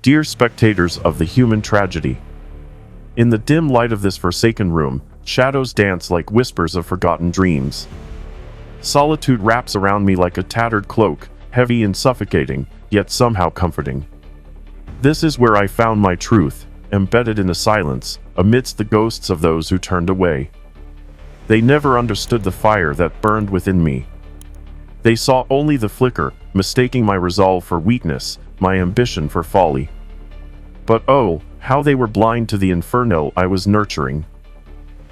Dear spectators of the human tragedy, in the dim light of this forsaken room, shadows dance like whispers of forgotten dreams. Solitude wraps around me like a tattered cloak, heavy and suffocating, yet somehow comforting. This is where I found my truth, embedded in the silence, amidst the ghosts of those who turned away. They never understood the fire that burned within me. They saw only the flicker, mistaking my resolve for weakness, my ambition for folly. But oh, how they were blind to the inferno I was nurturing.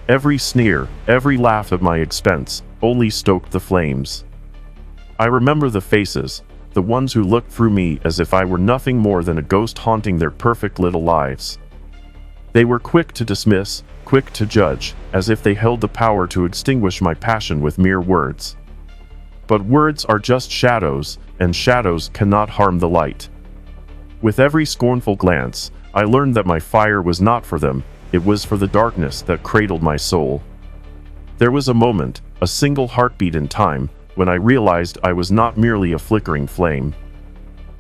Every sneer, every laugh at my expense, only stoked the flames. I remember the faces, the ones who looked through me as if I were nothing more than a ghost haunting their perfect little lives. They were quick to dismiss, quick to judge, as if they held the power to extinguish my passion with mere words. But words are just shadows, and shadows cannot harm the light. With every scornful glance, I learned that my fire was not for them, it was for the darkness that cradled my soul. There was a moment, a single heartbeat in time, when I realized I was not merely a flickering flame.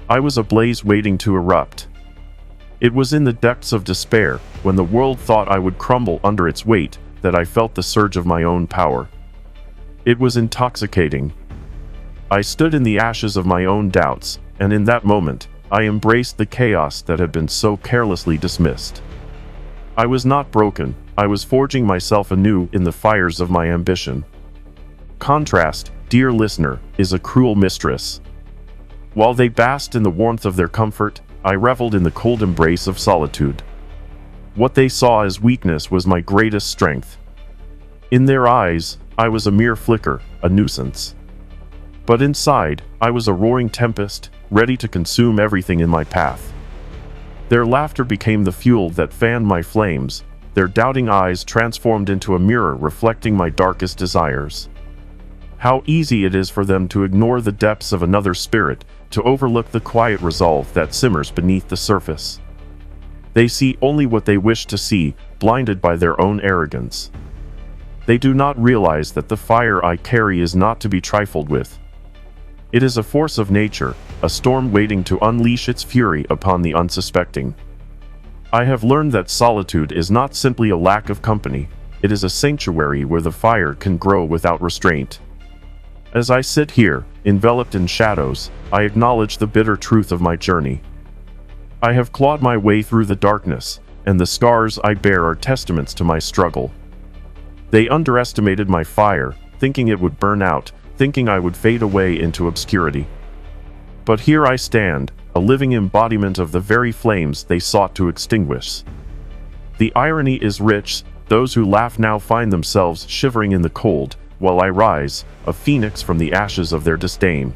I was a blaze waiting to erupt. It was in the depths of despair, when the world thought I would crumble under its weight, that I felt the surge of my own power. It was intoxicating. I stood in the ashes of my own doubts, and in that moment, I embraced the chaos that had been so carelessly dismissed. I was not broken, I was forging myself anew in the fires of my ambition. Contrast, dear listener, is a cruel mistress. While they basked in the warmth of their comfort, I reveled in the cold embrace of solitude. What they saw as weakness was my greatest strength. In their eyes, I was a mere flicker, a nuisance. But inside, I was a roaring tempest, ready to consume everything in my path. Their laughter became the fuel that fanned my flames, their doubting eyes transformed into a mirror reflecting my darkest desires. How easy it is for them to ignore the depths of another spirit, to overlook the quiet resolve that simmers beneath the surface. They see only what they wish to see, blinded by their own arrogance. They do not realize that the fire I carry is not to be trifled with. It is a force of nature, a storm waiting to unleash its fury upon the unsuspecting. I have learned that solitude is not simply a lack of company, it is a sanctuary where the fire can grow without restraint. As I sit here, enveloped in shadows, I acknowledge the bitter truth of my journey. I have clawed my way through the darkness, and the scars I bear are testaments to my struggle. They underestimated my fire, thinking it would burn out, thinking I would fade away into obscurity. But here I stand, a living embodiment of the very flames they sought to extinguish. The irony is rich, those who laugh now find themselves shivering in the cold, while I rise, a phoenix from the ashes of their disdain.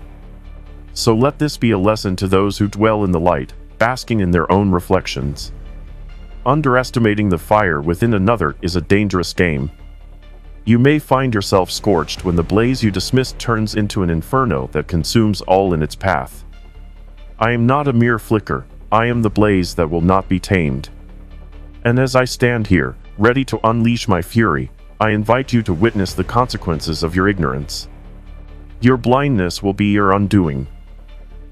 So let this be a lesson to those who dwell in the light, basking in their own reflections. Underestimating the fire within another is a dangerous game. You may find yourself scorched when the blaze you dismissed turns into an inferno that consumes all in its path. I am not a mere flicker, I am the blaze that will not be tamed. And as I stand here, ready to unleash my fury, I invite you to witness the consequences of your ignorance. Your blindness will be your undoing.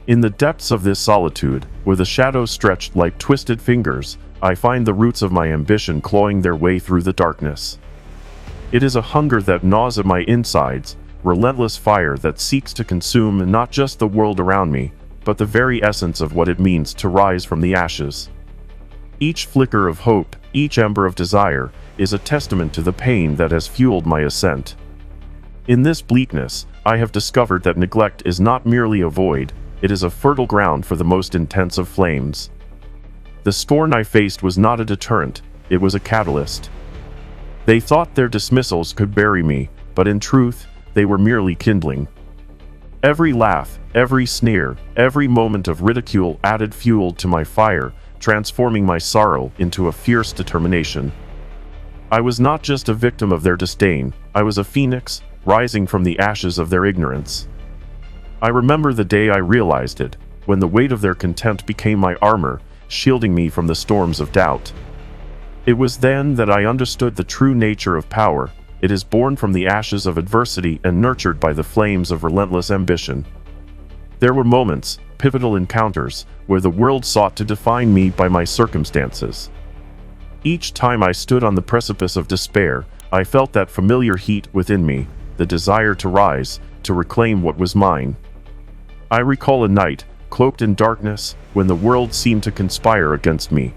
In the depths of this solitude, where the shadows stretched like twisted fingers, I find the roots of my ambition clawing their way through the darkness. It is a hunger that gnaws at my insides, relentless fire that seeks to consume not just the world around me, but the very essence of what it means to rise from the ashes. Each flicker of hope, each ember of desire, is a testament to the pain that has fueled my ascent. In this bleakness, I have discovered that neglect is not merely a void, it is a fertile ground for the most intense of flames. The scorn I faced was not a deterrent, it was a catalyst. They thought their dismissals could bury me, but in truth, they were merely kindling. Every laugh, every sneer, every moment of ridicule added fuel to my fire, transforming my sorrow into a fierce determination. I was not just a victim of their disdain, I was a phoenix, rising from the ashes of their ignorance. I remember the day I realized it, when the weight of their contempt became my armor, shielding me from the storms of doubt. It was then that I understood the true nature of power. It is born from the ashes of adversity and nurtured by the flames of relentless ambition. There were moments, pivotal encounters, where the world sought to define me by my circumstances. Each time I stood on the precipice of despair, I felt that familiar heat within me, the desire to rise, to reclaim what was mine. I recall a night, cloaked in darkness, when the world seemed to conspire against me.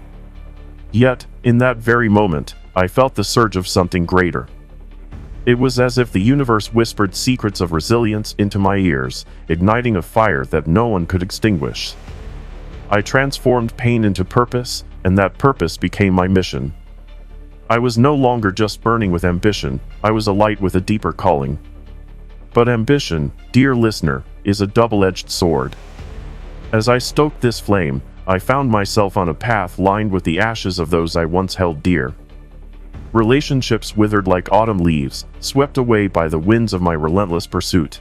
Yet, in that very moment, I felt the surge of something greater. It was as if the universe whispered secrets of resilience into my ears, igniting a fire that no one could extinguish. I transformed pain into purpose, and that purpose became my mission. I was no longer just burning with ambition, I was alight with a deeper calling. But ambition, dear listener, is a double-edged sword. As I stoked this flame, I found myself on a path lined with the ashes of those I once held dear. Relationships withered like autumn leaves, swept away by the winds of my relentless pursuit.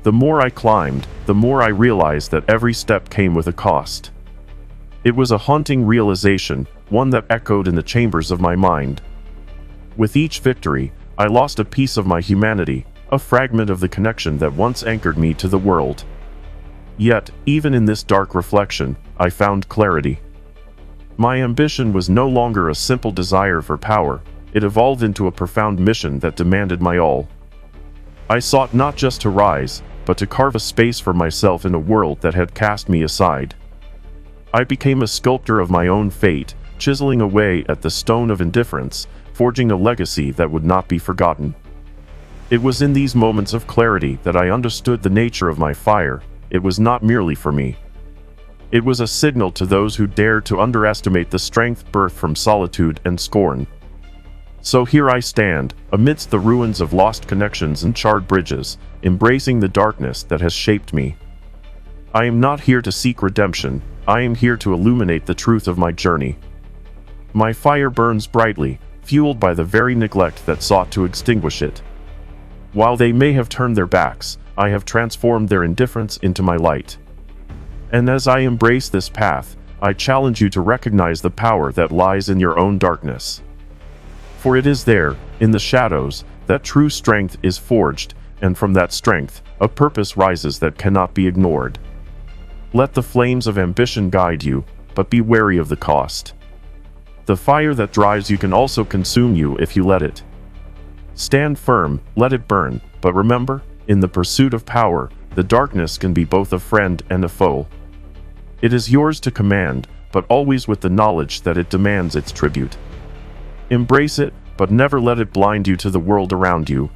The more I climbed, the more I realized that every step came with a cost. It was a haunting realization, one that echoed in the chambers of my mind. With each victory, I lost a piece of my humanity, a fragment of the connection that once anchored me to the world. Yet, even in this dark reflection, I found clarity. My ambition was no longer a simple desire for power, it evolved into a profound mission that demanded my all. I sought not just to rise, but to carve a space for myself in a world that had cast me aside. I became a sculptor of my own fate, chiseling away at the stone of indifference, forging a legacy that would not be forgotten. It was in these moments of clarity that I understood the nature of my fire. It was not merely for me. It was a signal to those who dared to underestimate the strength birthed from solitude and scorn. So here I stand, amidst the ruins of lost connections and charred bridges, embracing the darkness that has shaped me. I am not here to seek redemption, I am here to illuminate the truth of my journey. My fire burns brightly, fueled by the very neglect that sought to extinguish it. While they may have turned their backs, I have transformed their indifference into my light. And as I embrace this path, I challenge you to recognize the power that lies in your own darkness. For it is there, in the shadows, that true strength is forged, and from that strength, a purpose rises that cannot be ignored. Let the flames of ambition guide you, but be wary of the cost. The fire that drives you can also consume you if you let it. Stand firm, let it burn, but remember, in the pursuit of power, the darkness can be both a friend and a foe. It is yours to command, but always with the knowledge that it demands its tribute. Embrace it, but never let it blind you to the world around you.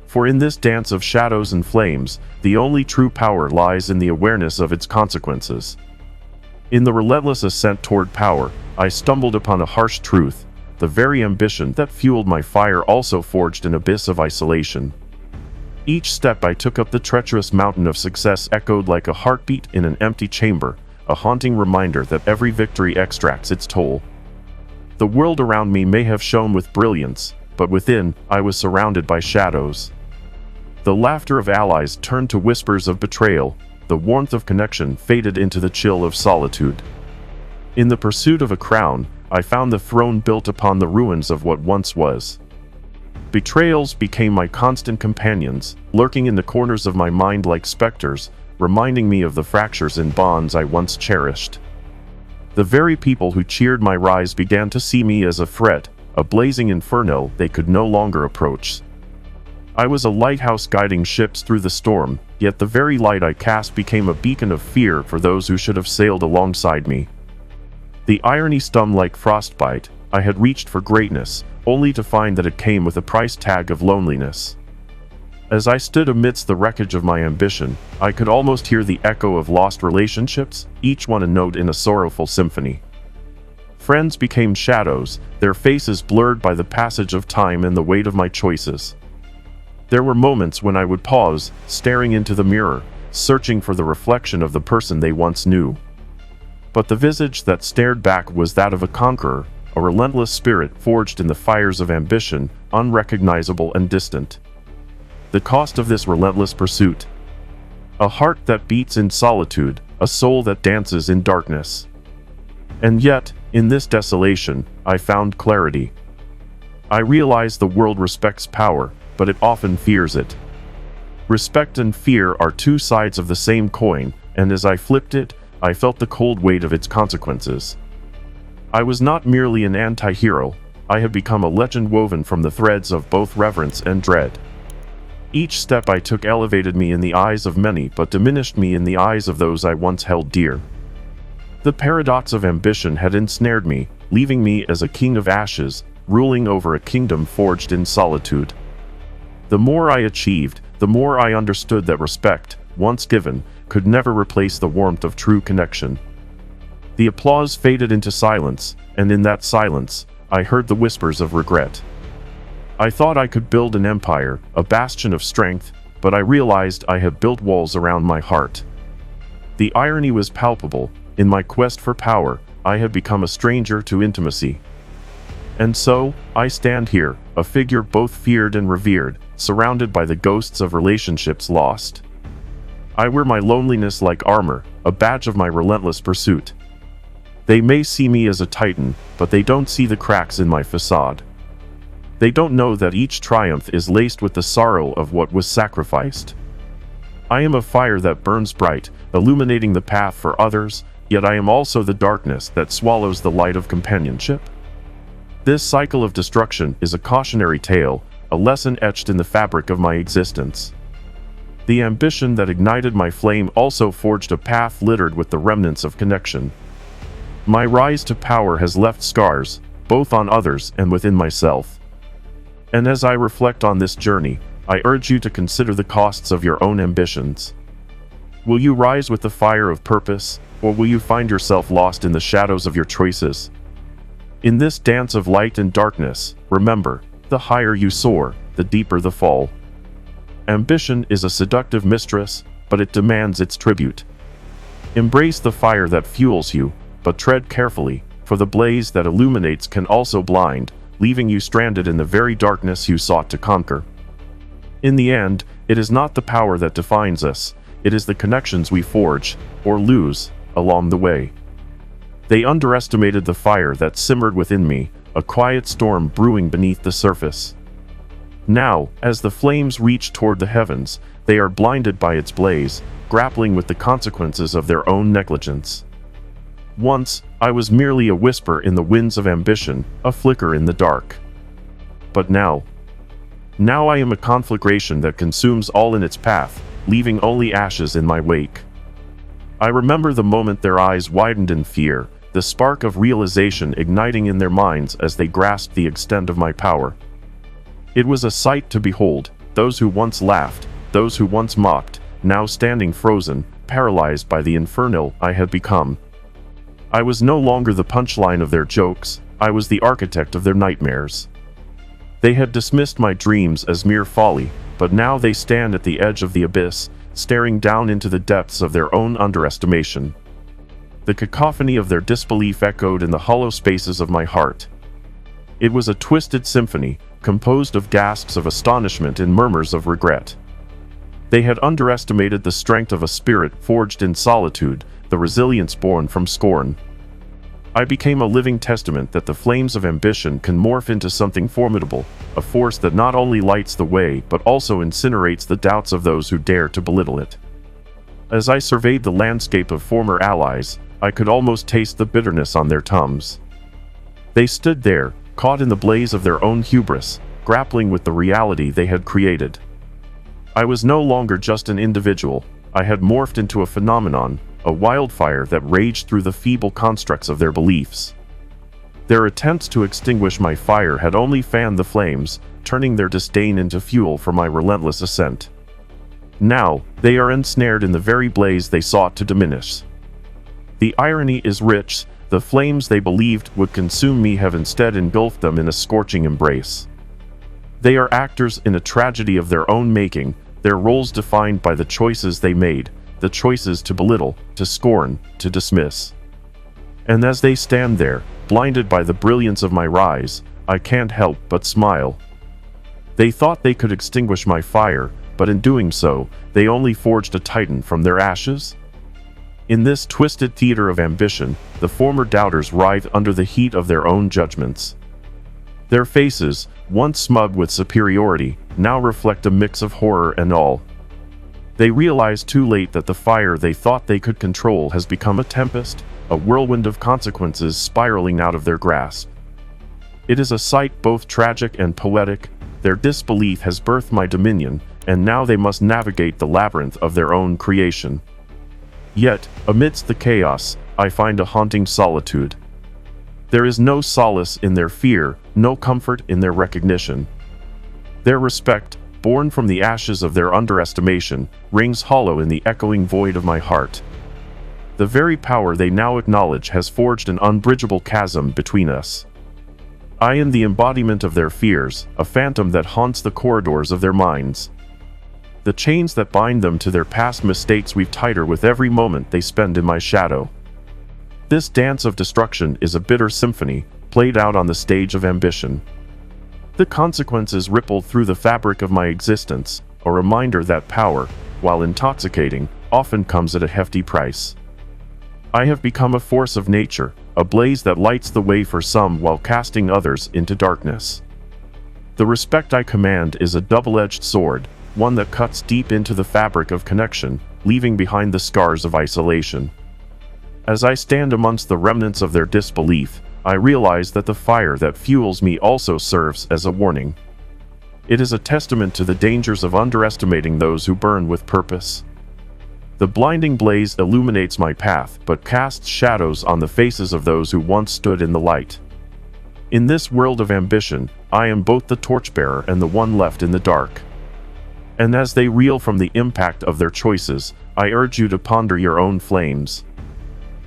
For in this dance of shadows and flames, the only true power lies in the awareness of its consequences. In the relentless ascent toward power, I stumbled upon a harsh truth. The very ambition that fueled my fire also forged an abyss of isolation. Each step I took up the treacherous mountain of success echoed like a heartbeat in an empty chamber, a haunting reminder that every victory extracts its toll. The world around me may have shone with brilliance, but within, I was surrounded by shadows. The laughter of allies turned to whispers of betrayal, the warmth of connection faded into the chill of solitude. In the pursuit of a crown, I found the throne built upon the ruins of what once was. Betrayals became my constant companions, lurking in the corners of my mind like specters, reminding me of the fractures in bonds I once cherished. The very people who cheered my rise began to see me as a threat, a blazing inferno they could no longer approach. I was a lighthouse guiding ships through the storm, yet the very light I cast became a beacon of fear for those who should have sailed alongside me. The irony stung like frostbite. I had reached for greatness, only to find that it came with a price tag of loneliness. As I stood amidst the wreckage of my ambition, I could almost hear the echo of lost relationships, each one a note in a sorrowful symphony. Friends became shadows, their faces blurred by the passage of time and the weight of my choices. There were moments when I would pause, staring into the mirror, searching for the reflection of the person they once knew. But the visage that stared back was that of a conqueror, a relentless spirit forged in the fires of ambition, unrecognizable and distant. The cost of this relentless pursuit. A heart that beats in solitude, a soul that dances in darkness. And yet, in this desolation, I found clarity. I realized the world respects power, but it often fears it. Respect and fear are two sides of the same coin, and as I flipped it, I felt the cold weight of its consequences. I was not merely an anti-hero, I had become a legend woven from the threads of both reverence and dread. Each step I took elevated me in the eyes of many but diminished me in the eyes of those I once held dear. The paradox of ambition had ensnared me, leaving me as a king of ashes, ruling over a kingdom forged in solitude. The more I achieved, the more I understood that respect, once given, could never replace the warmth of true connection. The applause faded into silence, and in that silence, I heard the whispers of regret. I thought I could build an empire, a bastion of strength, but I realized I had built walls around my heart. The irony was palpable. In my quest for power, I had become a stranger to intimacy. And so, I stand here, a figure both feared and revered, surrounded by the ghosts of relationships lost. I wear my loneliness like armor, a badge of my relentless pursuit. They may see me as a titan, but they don't see the cracks in my facade. They don't know that each triumph is laced with the sorrow of what was sacrificed. I am a fire that burns bright, illuminating the path for others, yet I am also the darkness that swallows the light of companionship. This cycle of destruction is a cautionary tale, a lesson etched in the fabric of my existence. The ambition that ignited my flame also forged a path littered with the remnants of connection. My rise to power has left scars, both on others and within myself. And as I reflect on this journey, I urge you to consider the costs of your own ambitions. Will you rise with the fire of purpose, or will you find yourself lost in the shadows of your choices? In this dance of light and darkness, remember, the higher you soar, the deeper the fall. Ambition is a seductive mistress, but it demands its tribute. Embrace the fire that fuels you, but tread carefully, for the blaze that illuminates can also blind, leaving you stranded in the very darkness you sought to conquer. In the end, it is not the power that defines us, it is the connections we forge, or lose, along the way. They underestimated the fire that simmered within me, a quiet storm brewing beneath the surface. Now, as the flames reach toward the heavens, they are blinded by its blaze, grappling with the consequences of their own negligence. Once, I was merely a whisper in the winds of ambition, a flicker in the dark. But now I am a conflagration that consumes all in its path, leaving only ashes in my wake. I remember the moment their eyes widened in fear, the spark of realization igniting in their minds as they grasped the extent of my power. It was a sight to behold, those who once laughed, those who once mocked, now standing frozen, paralyzed by the inferno I had become. I was no longer the punchline of their jokes, I was the architect of their nightmares. They had dismissed my dreams as mere folly, but now they stand at the edge of the abyss, staring down into the depths of their own underestimation. The cacophony of their disbelief echoed in the hollow spaces of my heart. It was a twisted symphony, composed of gasps of astonishment and murmurs of regret. They had underestimated the strength of a spirit forged in solitude, the resilience born from scorn. I became a living testament that the flames of ambition can morph into something formidable, a force that not only lights the way but also incinerates the doubts of those who dare to belittle it. As I surveyed the landscape of former allies, I could almost taste the bitterness on their tongues. They stood there, caught in the blaze of their own hubris, grappling with the reality they had created. I was no longer just an individual, I had morphed into a phenomenon, a wildfire that raged through the feeble constructs of their beliefs. Their attempts to extinguish my fire had only fanned the flames, turning their disdain into fuel for my relentless ascent. Now, they are ensnared in the very blaze they sought to diminish. The irony is rich, the flames they believed would consume me have instead engulfed them in a scorching embrace. They are actors in a tragedy of their own making, their roles defined by the choices they made, the choices to belittle, to scorn, to dismiss. And as they stand there, blinded by the brilliance of my rise, I can't help but smile. They thought they could extinguish my fire, but in doing so, they only forged a titan from their ashes. In this twisted theater of ambition, the former doubters writhe under the heat of their own judgments. Their faces, once smug with superiority, now reflect a mix of horror and awe. They realize too late that the fire they thought they could control has become a tempest, a whirlwind of consequences spiraling out of their grasp. It is a sight both tragic and poetic. Their disbelief has birthed my dominion, and now they must navigate the labyrinth of their own creation. Yet, amidst the chaos, I find a haunting solitude. There is no solace in their fear, no comfort in their recognition. Their respect, born from the ashes of their underestimation, rings hollow in the echoing void of my heart. The very power they now acknowledge has forged an unbridgeable chasm between us. I am the embodiment of their fears, a phantom that haunts the corridors of their minds. The chains that bind them to their past mistakes weave tighter with every moment they spend in my shadow. This dance of destruction is a bitter symphony, played out on the stage of ambition. The consequences ripple through the fabric of my existence, a reminder that power, while intoxicating, often comes at a hefty price. I have become a force of nature, a blaze that lights the way for some while casting others into darkness. The respect I command is a double-edged sword, one that cuts deep into the fabric of connection, leaving behind the scars of isolation. As I stand amongst the remnants of their disbelief, I realize that the fire that fuels me also serves as a warning. It is a testament to the dangers of underestimating those who burn with purpose. The blinding blaze illuminates my path, but casts shadows on the faces of those who once stood in the light. In this world of ambition, I am both the torchbearer and the one left in the dark. And as they reel from the impact of their choices, I urge you to ponder your own flames.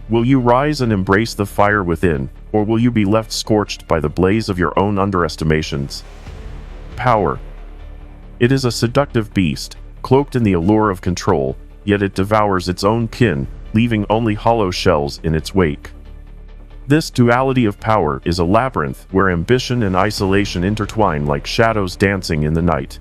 Will you rise and embrace the fire within, or will you be left scorched by the blaze of your own underestimations? Power. It is a seductive beast, cloaked in the allure of control, yet it devours its own kin, leaving only hollow shells in its wake. This duality of power is a labyrinth where ambition and isolation intertwine like shadows dancing in the night.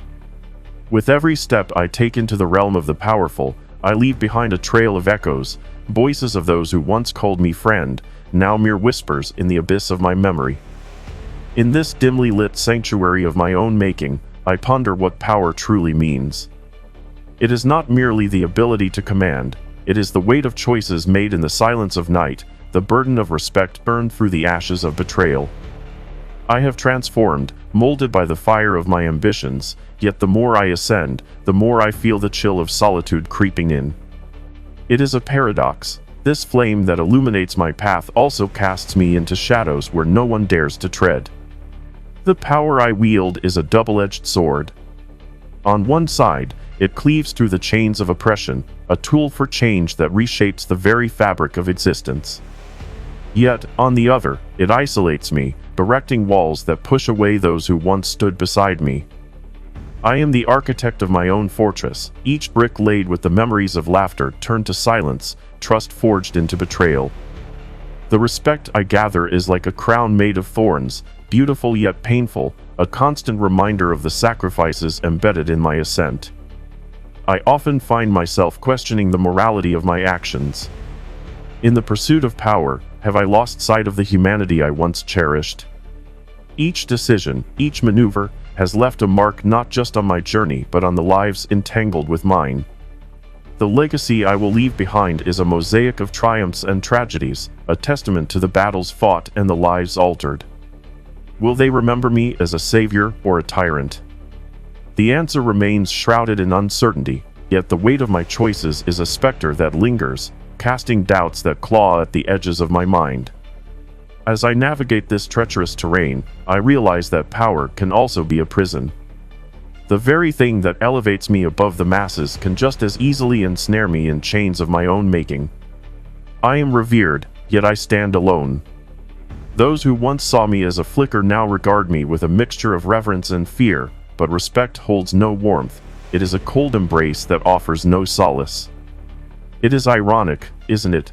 With every step I take into the realm of the powerful, I leave behind a trail of echoes, voices of those who once called me friend, now mere whispers in the abyss of my memory. In this dimly lit sanctuary of my own making, I ponder what power truly means. It is not merely the ability to command, it is the weight of choices made in the silence of night, the burden of respect burned through the ashes of betrayal. I have transformed, molded by the fire of my ambitions, yet the more I ascend, the more I feel the chill of solitude creeping in. It is a paradox. This flame that illuminates my path also casts me into shadows where no one dares to tread. The power I wield is a double-edged sword. On one side, it cleaves through the chains of oppression, a tool for change that reshapes the very fabric of existence. Yet, on the other, it isolates me, erecting walls that push away those who once stood beside me. I am the architect of my own fortress, each brick laid with the memories of laughter turned to silence, trust forged into betrayal. The respect I gather is like a crown made of thorns, beautiful yet painful, a constant reminder of the sacrifices embedded in my ascent. I often find myself questioning the morality of my actions. In the pursuit of power, have I lost sight of the humanity I once cherished? Each decision, each maneuver, has left a mark not just on my journey but on the lives entangled with mine. The legacy I will leave behind is a mosaic of triumphs and tragedies, a testament to the battles fought and the lives altered. Will they remember me as a savior or a tyrant? The answer remains shrouded in uncertainty, yet the weight of my choices is a specter that lingers, casting doubts that claw at the edges of my mind. As I navigate this treacherous terrain, I realize that power can also be a prison. The very thing that elevates me above the masses can just as easily ensnare me in chains of my own making. I am revered, yet I stand alone. Those who once saw me as a flicker now regard me with a mixture of reverence and fear, but respect holds no warmth. It is a cold embrace that offers no solace. It is ironic, isn't it?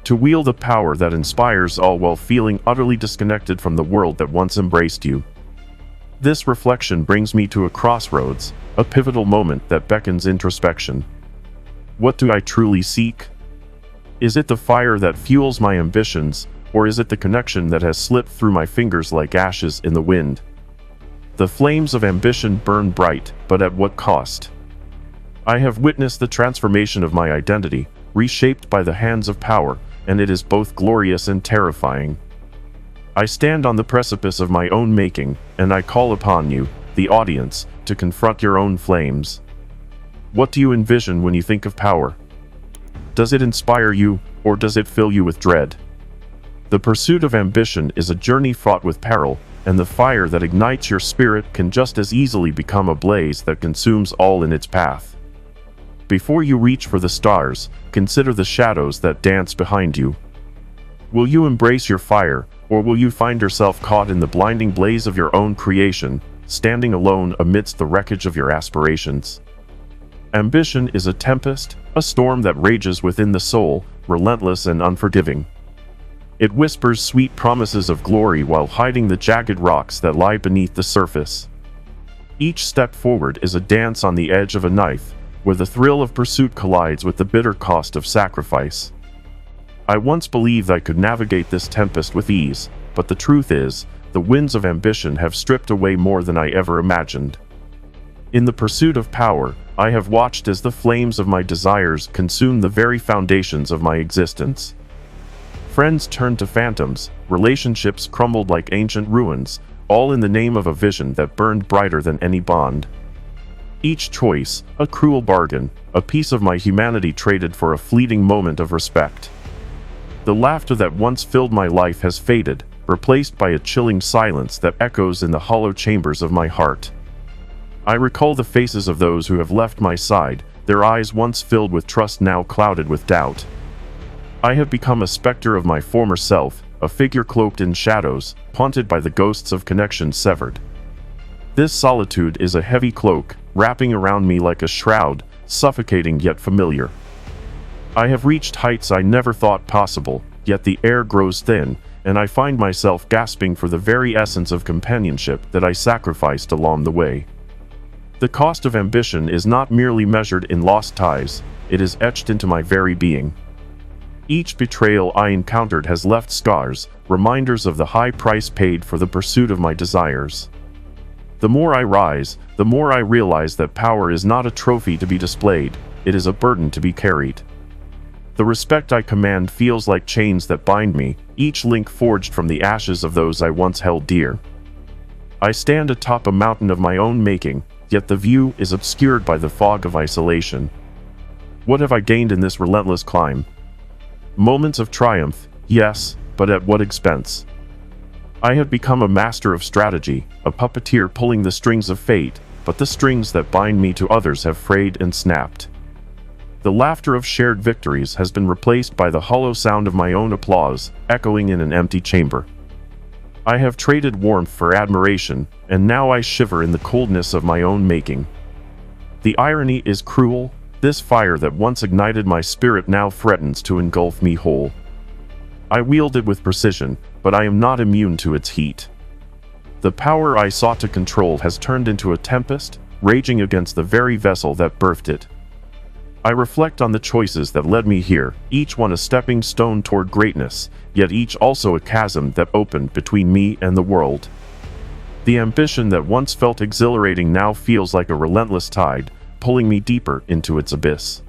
To wield the power that inspires all while feeling utterly disconnected from the world that once embraced you. This reflection brings me to a crossroads, a pivotal moment that beckons introspection. What do I truly seek? Is it the fire that fuels my ambitions, or is it the connection that has slipped through my fingers like ashes in the wind? The flames of ambition burn bright, but at what cost? I have witnessed the transformation of my identity, reshaped by the hands of power, and it is both glorious and terrifying. I stand on the precipice of my own making, and I call upon you, the audience, to confront your own flames. What do you envision when you think of power? Does it inspire you, or does it fill you with dread? The pursuit of ambition is a journey fraught with peril, and the fire that ignites your spirit can just as easily become a blaze that consumes all in its path. Before you reach for the stars, consider the shadows that dance behind you. Will you embrace your fire, or will you find yourself caught in the blinding blaze of your own creation, standing alone amidst the wreckage of your aspirations? Ambition is a tempest, a storm that rages within the soul, relentless and unforgiving. It whispers sweet promises of glory while hiding the jagged rocks that lie beneath the surface. Each step forward is a dance on the edge of a knife, where the thrill of pursuit collides with the bitter cost of sacrifice. I once believed I could navigate this tempest with ease, but the truth is, the winds of ambition have stripped away more than I ever imagined. In the pursuit of power, I have watched as the flames of my desires consume the very foundations of my existence. Friends turned to phantoms, relationships crumbled like ancient ruins, all in the name of a vision that burned brighter than any bond. Each choice, a cruel bargain, a piece of my humanity traded for a fleeting moment of respect. The laughter that once filled my life has faded, replaced by a chilling silence that echoes in the hollow chambers of my heart. I recall the faces of those who have left my side, their eyes once filled with trust now clouded with doubt. I have become a specter of my former self, a figure cloaked in shadows, haunted by the ghosts of connections severed. This solitude is a heavy cloak, wrapping around me like a shroud, suffocating yet familiar. I have reached heights I never thought possible, yet the air grows thin, and I find myself gasping for the very essence of companionship that I sacrificed along the way. The cost of ambition is not merely measured in lost ties, it is etched into my very being. Each betrayal I encountered has left scars, reminders of the high price paid for the pursuit of my desires. The more I rise, the more I realize that power is not a trophy to be displayed, it is a burden to be carried. The respect I command feels like chains that bind me, each link forged from the ashes of those I once held dear. I stand atop a mountain of my own making, yet the view is obscured by the fog of isolation. What have I gained in this relentless climb? Moments of triumph, yes, but at what expense? I have become a master of strategy, a puppeteer pulling the strings of fate, but the strings that bind me to others have frayed and snapped. The laughter of shared victories has been replaced by the hollow sound of my own applause, echoing in an empty chamber. I have traded warmth for admiration, and now I shiver in the coldness of my own making. The irony is cruel. This fire that once ignited my spirit now threatens to engulf me whole. I wield it with precision, but I am not immune to its heat. The power I sought to control has turned into a tempest, raging against the very vessel that birthed it. I reflect on the choices that led me here, each one a stepping stone toward greatness, yet each also a chasm that opened between me and the world. The ambition that once felt exhilarating now feels like a relentless tide, pulling me deeper into its abyss.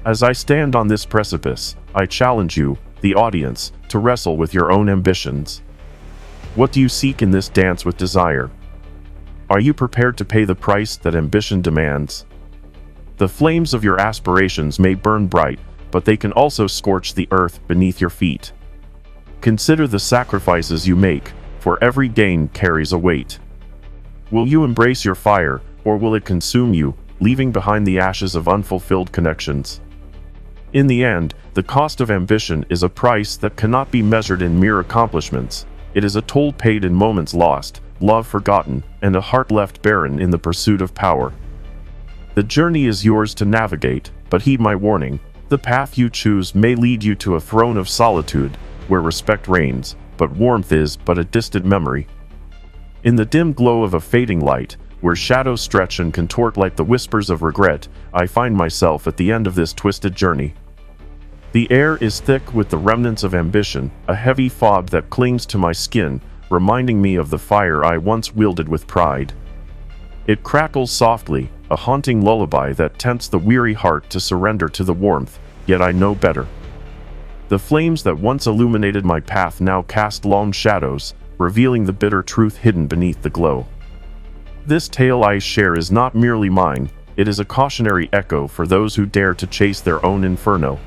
As I stand on this precipice, I challenge you, the audience, to wrestle with your own ambitions. What do you seek in this dance with desire? Are you prepared to pay the price that ambition demands? The flames of your aspirations may burn bright, but they can also scorch the earth beneath your feet. Consider the sacrifices you make, for every gain carries a weight. Will you embrace your fire, or will it consume you, leaving behind the ashes of unfulfilled connections? In the end, the cost of ambition is a price that cannot be measured in mere accomplishments. It is a toll paid in moments lost, love forgotten, and a heart left barren in the pursuit of power. The journey is yours to navigate, but heed my warning. The path you choose may lead you to a throne of solitude, where respect reigns, but warmth is but a distant memory. In the dim glow of a fading light, where shadows stretch and contort like the whispers of regret, I find myself at the end of this twisted journey. The air is thick with the remnants of ambition, a heavy fog that clings to my skin, reminding me of the fire I once wielded with pride. It crackles softly, a haunting lullaby that tempts the weary heart to surrender to the warmth, yet I know better. The flames that once illuminated my path now cast long shadows, revealing the bitter truth hidden beneath the glow. This tale I share is not merely mine, it is a cautionary echo for those who dare to chase their own inferno.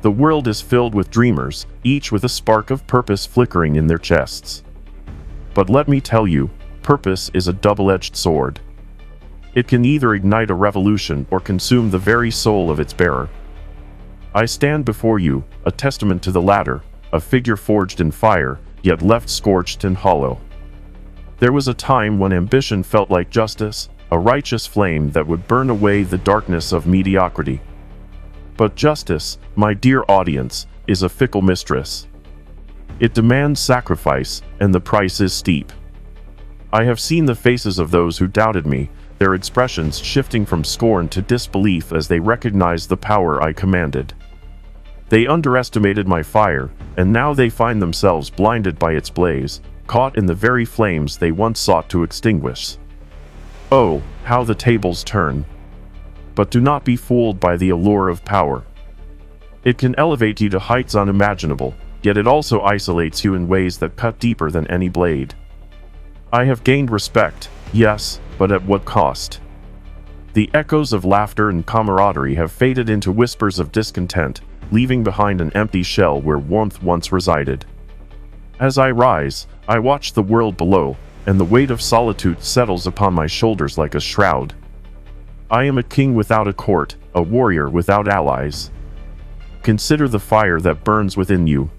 The world is filled with dreamers, each with a spark of purpose flickering in their chests. But let me tell you, purpose is a double-edged sword. It can either ignite a revolution or consume the very soul of its bearer. I stand before you, a testament to the latter, a figure forged in fire, yet left scorched and hollow. There was a time when ambition felt like justice, a righteous flame that would burn away the darkness of mediocrity. But justice, my dear audience, is a fickle mistress. It demands sacrifice, and the price is steep. I have seen the faces of those who doubted me, their expressions shifting from scorn to disbelief as they recognized the power I commanded. They underestimated my fire, and now they find themselves blinded by its blaze, caught in the very flames they once sought to extinguish. Oh, how the tables turn! But do not be fooled by the allure of power. It can elevate you to heights unimaginable, yet it also isolates you in ways that cut deeper than any blade. I have gained respect, yes, but at what cost? The echoes of laughter and camaraderie have faded into whispers of discontent, leaving behind an empty shell where warmth once resided. As I rise, I watch the world below, and the weight of solitude settles upon my shoulders like a shroud. I am a king without a court, a warrior without allies. Consider the fire that burns within you.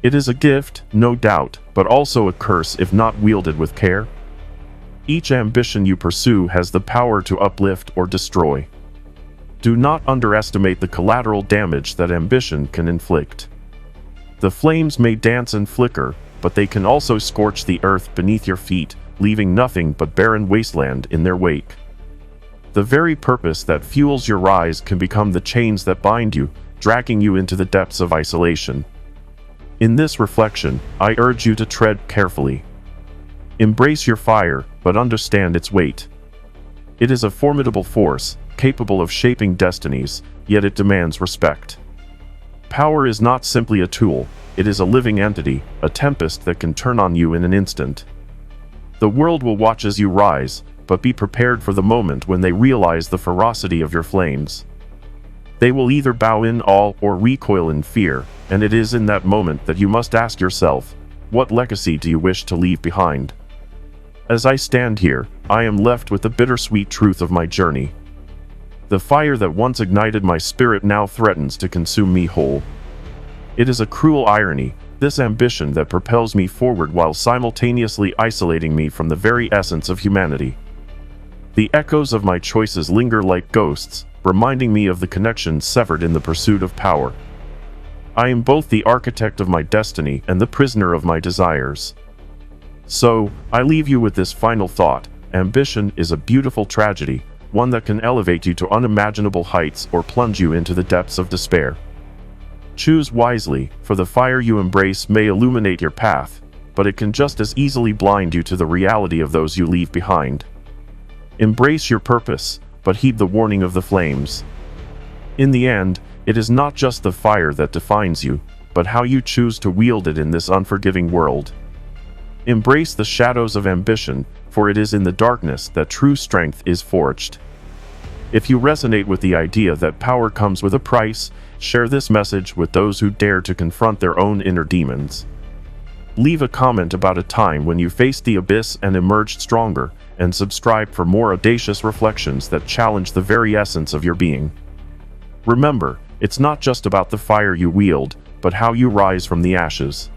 It is a gift, no doubt, but also a curse if not wielded with care. Each ambition you pursue has the power to uplift or destroy. Do not underestimate the collateral damage that ambition can inflict. The flames may dance and flicker, but they can also scorch the earth beneath your feet, leaving nothing but barren wasteland in their wake. The very purpose that fuels your rise can become the chains that bind you, dragging you into the depths of isolation. In this reflection, I urge you to tread carefully. Embrace your fire, but understand its weight. It is a formidable force, capable of shaping destinies, yet it demands respect. Power is not simply a tool, it is a living entity, a tempest that can turn on you in an instant. The world will watch as you rise, but be prepared for the moment when they realize the ferocity of your flames. They will either bow in awe or recoil in fear, and it is in that moment that you must ask yourself, what legacy do you wish to leave behind? As I stand here, I am left with the bittersweet truth of my journey. The fire that once ignited my spirit now threatens to consume me whole. It is a cruel irony, this ambition that propels me forward while simultaneously isolating me from the very essence of humanity. The echoes of my choices linger like ghosts, reminding me of the connections severed in the pursuit of power. I am both the architect of my destiny and the prisoner of my desires. So, I leave you with this final thought: ambition is a beautiful tragedy, one that can elevate you to unimaginable heights or plunge you into the depths of despair. Choose wisely, for the fire you embrace may illuminate your path, but it can just as easily blind you to the reality of those you leave behind. Embrace your purpose, but heed the warning of the flames. In the end, it is not just the fire that defines you, but how you choose to wield it in this unforgiving world. Embrace the shadows of ambition, for it is in the darkness that true strength is forged. If you resonate with the idea that power comes with a price, share this message with those who dare to confront their own inner demons. Leave a comment about a time when you faced the abyss and emerged stronger, and subscribe for more audacious reflections that challenge the very essence of your being. Remember, it's not just about the fire you wield, but how you rise from the ashes.